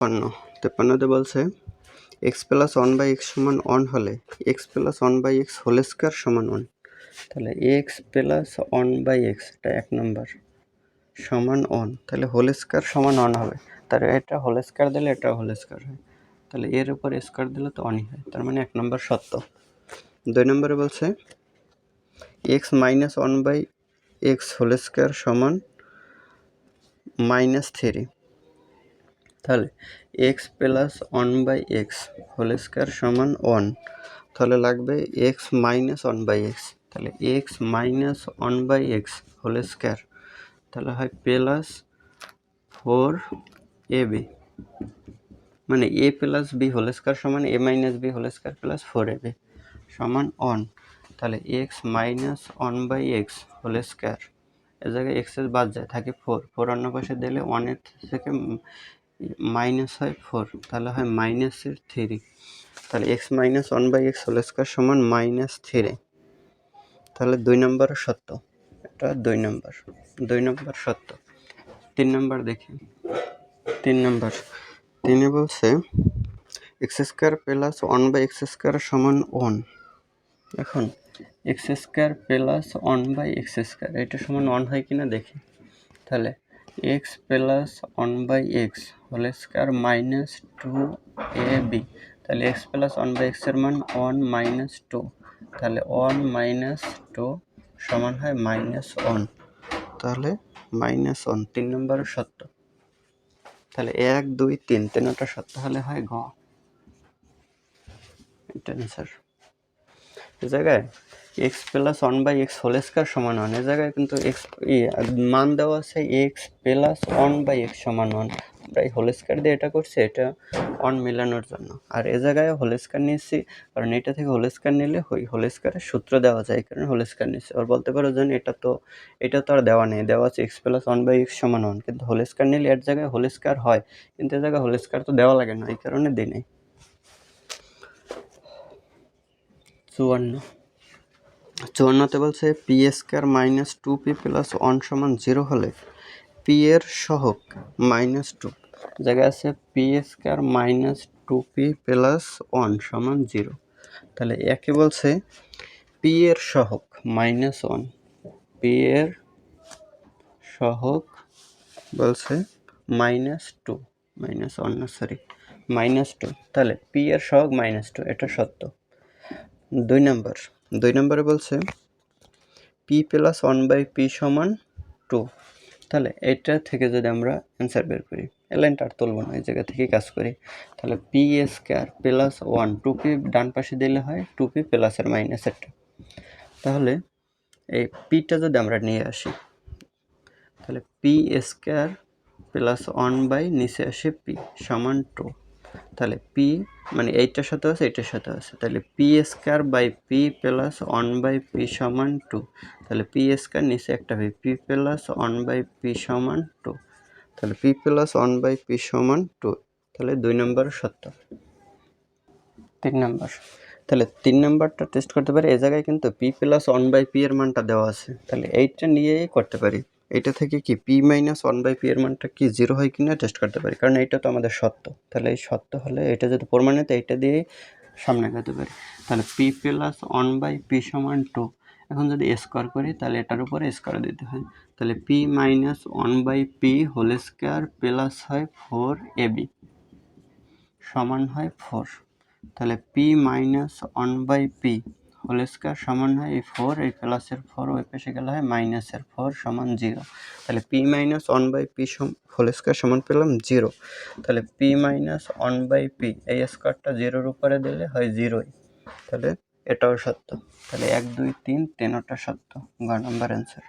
53 বলছে x plus 1/x সমান 1 হলে x plus 1/x whole square সমান 1। তাহলে এক্স প্লাস 1/x এটা 1 নম্বর সমান 1, তাহলে হোল স্কয়ার সমান 1 হবে। তাহলে এটা হোল স্কয়ার দিলে এটা হোল স্কয়ার হয়, তাহলে এর উপর স্কয়ার দিলে তো 1ই হয়, তার মানে 1 নম্বর সত্য। 2 নম্বরে বলছে x minus 1/x whole square সমান -3। তাহলে x plus 1/x whole square সমান 1, তাহলে লাগবে x মাইনাস 1/x, তাহলে x minus 1/x whole square, তাহলে হয় প্লাস 4ab, মানে a plus b whole square সমান a minus b whole square plus 4ab সমান 1। তাহলে x minus 1/x whole square, এ জায়গায় x এর বাদ যায়, থাকে 4 অন্য পাশে দিলে 1 এর থেকে মাইনাস হয় 4, তাহলে হয় -3। তাহলে x minus 1/x whole square সমান -3, তাহলে 2 নম্বর সত্য। এটা 2 নম্বর সত্য। 3 নম্বর দেখি। 3 নম্বর 3 বলছে x square plus 1/x square সমান 1। এখন x square plus 1/x square এটা সমান 1 হয় কিনা দেখি। তাহলে x plus 1/x whole square minus 2ab, তাহলে x প্লাস 1/x এর মান 1 মাইনাস 2, তাহলে 1 মাইনাস 2 সমান হয় -1, তাহলে -1। 3 নম্বর সত্য। তাহলে 1 2 3 তিনটা সত্য হলে হয় গ। এটা অ্যান্সার। এই জায়গায় x plus 1/x whole square সমান 1, এই জায়গায় কিন্তু x মান দেওয়া আছে x প্লাস 1/x সমান 1, আমরা এই হোল স্কয়ার দিয়ে এটা করছি, এটা 1 মেলানোর জন্য। আর এই জায়গায় হোল স্কয়ার নিয়েছি কারণ এটা থেকে হোল স্কয়ার নিলে ওই হোল স্কয়ারের সূত্র দেওয়া যায়, এই কারণে হোল স্কয়ার নিয়েছি। আর বলতে পারো যে এটা তো আর দেওয়া নেই, দেওয়া আছে x প্লাস 1/x সমান 1, কিন্তু হোল স্কয়ার নিলে এর জায়গায় হোল স্কয়ার হয়, কিন্তু এই জায়গায় হোল স্কয়ার তো দেওয়া লাগে না, এই কারণে দিই নাই। 54 বলছে P square minus 2p plus 1 সমান 0 হলে পি এর সহগ -2, জায়গায় আছে P square minus 2p plus 1 সমান 0। তাহলে একে বলছে পি এর সহগ -1, পি এর সহগ বলছে -2, -2, তাহলে পি এর সহগ -2, এটা সত্য। 2 নম্বরে বলছে পি প্লাস 1/p সমান 2, তাহলে এটা থেকে যদি আমরা অ্যান্সার বের করি, এই লাইনটা আর তুলব না, এই জায়গা থেকে কাজ করি। তাহলে পি স্কয়ার প্লাস 1, 2p ডান পাশে দিলে হয় 2p প্লাসের মাইনাসেরটা, তাহলে এই পিটা যদি আমরা নিয়ে আসি, তাহলে পি স্কয়ার প্লাস 1 নিচে আসে পি সমান 2, তাহলে পি মানে এইটার সাথে আছে এইটার সাথে আছে, তাহলে P square by P plus 1/p সমান 2, তাহলে পি স্কয়ার নিচে একটা হবে পি প্লাস 1/p সমান 2, তাহলে পি প্লাস 1/p সমান 2, তাহলে 2 নম্বর সত্য। 3 নম্বর, তাহলে 3 নম্বরটা টেস্ট করতে পারি, এই জায়গায় কিন্তু পি প্লাস 1/p এর মানটা দেওয়া আছে, তাহলে এইটা নিয়েই করতে পারি। এটা থেকে কি p মাইনাস 1/p এর মানটা কি 0 হয় কিনা টেস্ট করতে পারি, কারণ এইটা তো আমাদের সত্য। তাহলে এই সত্য হলে এটা যদি প্রমাণিত, এইটা দিয়েই সামনে আগাতে পারি। তাহলে p প্লাস 1/p সমান 2, এখন যদি স্কোয়ার করি তাহলে এটার উপরে স্কোয়ার দিতে হয়, তাহলে p minus 1/p whole square plus হয় 4ab সমান হয় 4, তাহলে p minus 1/p whole square সমান হয় এই 4, এই প্লাসের 4 ওই পাশে গেলে হয় মাইনাসের 4 সমান 0, তাহলে p minus 1/p whole square সমান পেলাম 0, তাহলে p মাইনাস 1/p এই স্কয়ারটা 0-এর উপরে দিলে হয় 0, তাহলে এটাও সত্য। তাহলে 1 2 3 তিনটা সত্য, গ নাম্বার অ্যান্সার।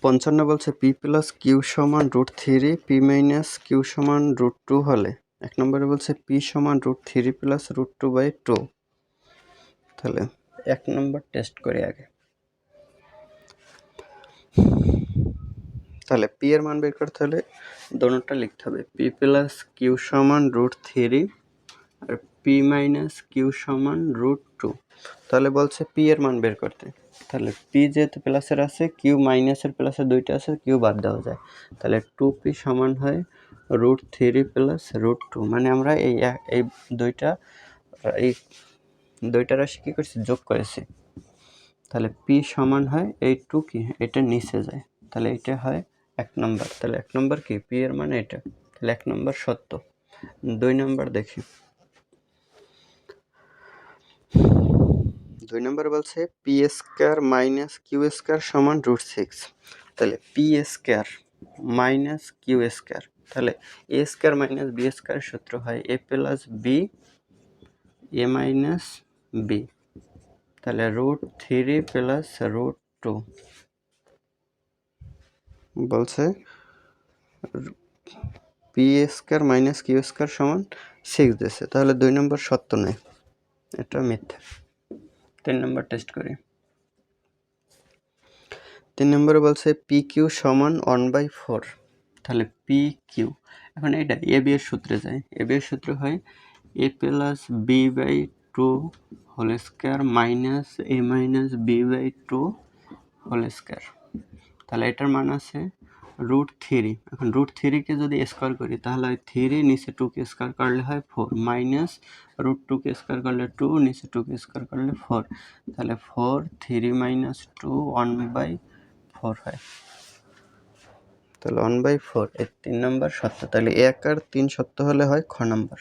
55 বলছে পি প্লাস কিউ সমান √3, পি মাইনাস কিউ সমান √2 হলে 1 নম্বরে বলছে পি সমান √3 প্লাস √2/2, তাহলে 1 নম্বর টেস্ট করি আগে। তাহলে পি এর মান বের করতে হলে দোনোটা লিখতে হবে, পি প্লাস কিউ সমান √3 আর পি মাইনাস কিউ সমান √2, তাহলে বলছে পি এর মান বের করতে, তাহলে পি যেহেতু প্লাসের আছে, কিউ মাইনাসের প্লাসের দুইটা আছে, কিউ বাদ দেওয়া যায়। তাহলে 2p সমান হয় √3 প্লাস √2, মানে আমরা এই দুইটা রাশি কী করছি, যোগ করেছি। তাহলে পি সমান হয় এই 2 কি এটা নিচে যায়, তাহলে এটা হয় 1 নম্বর। তাহলে 1 নম্বর কি, পি এর মানে এটা, তাহলে 1 নম্বর সত্য। 2 নম্বর দেখি। 2 নম্বর বলছে P square minus Q square সমান √6। তাহলে P square minus Q square, তাহলে A square minus B square সূত্র হয় A plus B A minus B. তাহলে √3 প্লাস √2 বলছে P square minus Q square সমান 6 দিয়েছে, তাহলে 2 নম্বর সত্য নয়, এটা মিথ্যা। 3 নম্বর টেস্ট করি। 3 নম্বরে বলছে পি কিউ সমান 1/4। তাহলে পি কিউ, এখন এটা এ বি এর সূত্রে যায়। এ বি এর সূত্র হয় A plus B by 2 whole square minus A minus B by 2 whole square. তাহলে এটার মান আছে √3। এখন √3 যদি স্কোয়ার করি তাহলে হয় 3, নিচে 2 কে স্কোয়ার করলে হয় 4, মাইনাস √2 কে স্কোয়ার করলে 2, নিচে 2 কে স্কোয়ার করলে 4। তাহলে 4, 3 মাইনাস 2 1/4 হয়। তাহলে 1/4 এর 3 নম্বর সত্য। তাহলে 1 আর 3 সত্য হলে হয় খ নম্বর।